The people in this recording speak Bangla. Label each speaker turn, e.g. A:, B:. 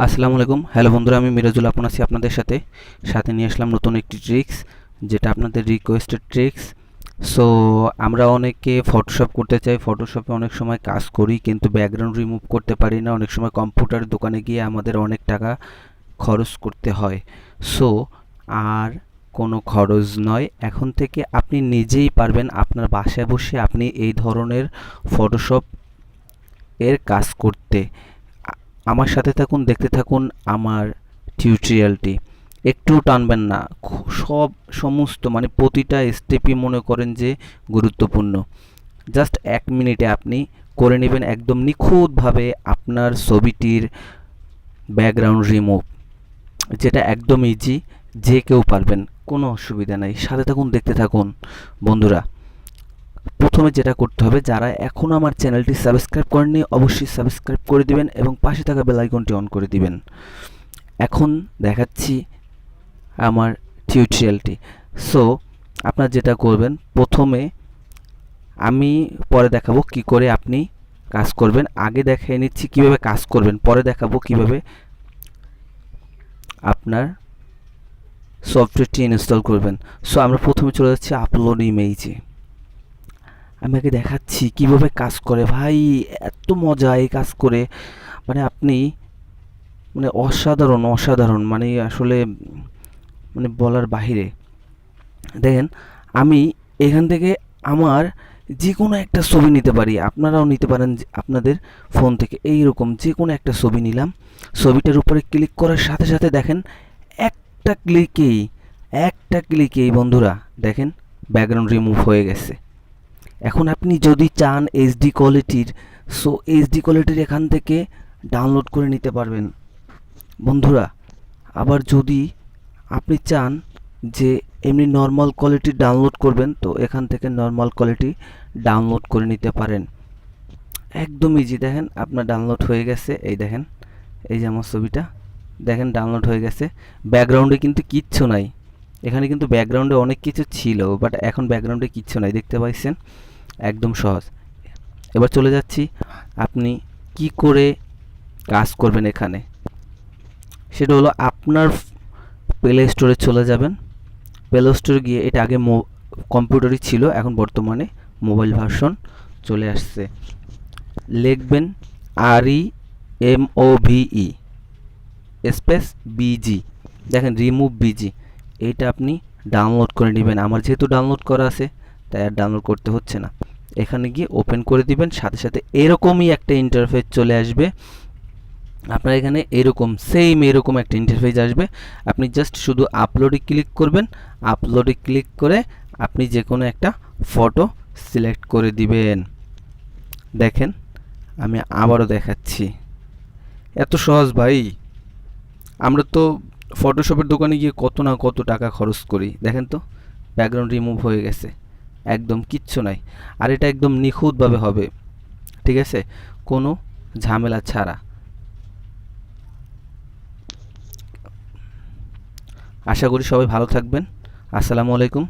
A: আসসালামু আলাইকুম। হ্যালো বন্ধুরা, আমি মিরাজুল আপন আছি আপনাদের সাথে সাথে নিয়ে আসলাম নতুন একটি ট্রিক্স, যেটা আপনাদের রিকোয়েস্টেড ট্রিক্স। সো আমরা অনেকে ফটোশপ করতে চাই, ফটোশপে অনেক সময় কাজ করি কিন্তু ব্যাকগ্রাউন্ড রিমুভ করতে পারি না। অনেক সময় কম্পিউটার দোকানে গিয়ে আমাদের অনেক টাকা খরচ করতে হয়। সো আর কোনো খরচ নয়, এখন থেকে আপনি নিজেই পারবেন আপনার বাসায় বসে আপনি এই ধরনের ফটোশপ এর কাজ করতে। আমার সাথে থাকুন, দেখতে থাকুন আমার টিউটোরিয়ালটি। একটু টানবেন না, সব সমস্ত মানে প্রতিটা স্টেপই মনে করেন যে গুরুত্বপূর্ণ। জাস্ট 1 মিনিটে আপনি করে নেবেন একদম নিখুঁতভাবে আপনার ছবিটির ব্যাকগ্রাউন্ড রিমুভ, যেটা একদম ইজি, যে কেউ পারবেন, কোনো অসুবিধা নাই। সাথে থাকুন, দেখতে থাকুন বন্ধুরা। প্রথমে যেটা করতে হবে, যারা এখনও আমার চ্যানেলটি সাবস্ক্রাইব করেননি অবশ্যই সাবস্ক্রাইব করে দিবেন এবং পাশে থাকা বেল আইকনটি অন করে দিবেন। এখন দেখাচ্ছি আমার টিউটোরিয়ালটি। সো আপনারা যেটা করবেন, প্রথমে আমি পরে দেখাবো কি করে আপনি কাজ করবেন। আগে দেখিয়ে নিচ্ছি কিভাবে কাজ করবেন, পরে দেখাবো কিভাবে আপনার সফটওয়্যারটি ইনস্টল করবেন। সো আমরা প্রথমে চলে যাচ্ছি আপলোড ইমেজে। আমি আগে দেখাচ্ছি কিভাবে কাজ করে। ভাই এত মজা এই কাজ করে, মানে আপনি মানে অসাধারণ অসাধারণ, মানে আসলে মানে বলার বাহিরে। দেখেন, আমি এখান থেকে আমার যে কোনো একটা ছবি নিতে পারি, আপনারাও নিতে পারেন আপনাদের ফোন থেকে। এইরকম যে কোনো একটা ছবি নিলাম, ছবিটার উপরে ক্লিক করার সাথে সাথে দেখেন একটা ক্লিকেই বন্ধুরা দেখেন ব্যাকগ্রাউন্ড রিমুভ হয়ে গেছে। এখন আপনি যদি চান এইচডি কোয়ালিটির, সো এইচডি কোয়ালিটির এখান থেকে ডাউনলোড করে নিতে পারবেন বন্ধুরা। আবার যদি আপনি চান যে এমনি নর্মাল কোয়ালিটি ডাউনলোড করবেন, তো এখান থেকে নর্মাল কোয়ালিটি ডাউনলোড করে নিতে পারেন। একদম ইজি। দেখেন আপনার ডাউনলোড হয়ে গেছে, এই দেখেন, এই যে আমার ছবিটা দেখেন ডাউনলোড হয়ে গেছে। ব্যাকগ্রাউন্ডে কিন্তু কিচ্ছু নাই, এখানে কিন্তু ব্যাকগ্রাউন্ডে অনেক কিছু ছিল, বাট এখন ব্যাকগ্রাউন্ডে কিচ্ছু নাই, দেখতে পাইছেন? একদম সহজ। এবার চলে যাচ্ছি আপনি কি করে কাজ করবেন এখানে, সেটা হলো আপনার প্লে স্টোরে চলে যাবেন। প্লে স্টোরে গিয়ে, এটা আগে কম্পিউটারই ছিল, এখন বর্তমানে মোবাইল ভার্সন চলে আসছে। লিখবেন REMOVE স্পেস বিজি, দেখেন রিমুভ বিজি, এইটা আপনি ডাউনলোড করে নেবেন। আমার যেহেতু ডাউনলোড করা আছে তাই আর ডাউনলোড করতে হচ্ছে না। এখানে গিয়ে ওপেন করে দিবেন, সাথে সাথে এরকমই একটা ইন্টারফেস চলে আসবে। আপনার এখানে এরকম সেম এরকম একটা ইন্টারফেস আসবে। আপনি জাস্ট শুধু আপলোডে ক্লিক করবেন, আপলোডে ক্লিক করে আপনি যে কোনো একটা ফটো সিলেক্ট করে দিবেন। দেখেন আমি আবারও দেখাচ্ছি, এত সহজ ভাই। আমরা তো ফটোশপের দোকানে গিয়ে কত না কত টাকা খরচ করি। দেখেন তো ব্যাকগ্রাউন্ড রিমুভ হয়ে গেছে, একদম কিচ্ছু নাই। আর এটা একদম নিখুঁতভাবে হবে, ঠিক আছে, কোনো ঝামেলা ছাড়া। আশা করি সবাই ভালো থাকবেন। আসসালামু আলাইকুম।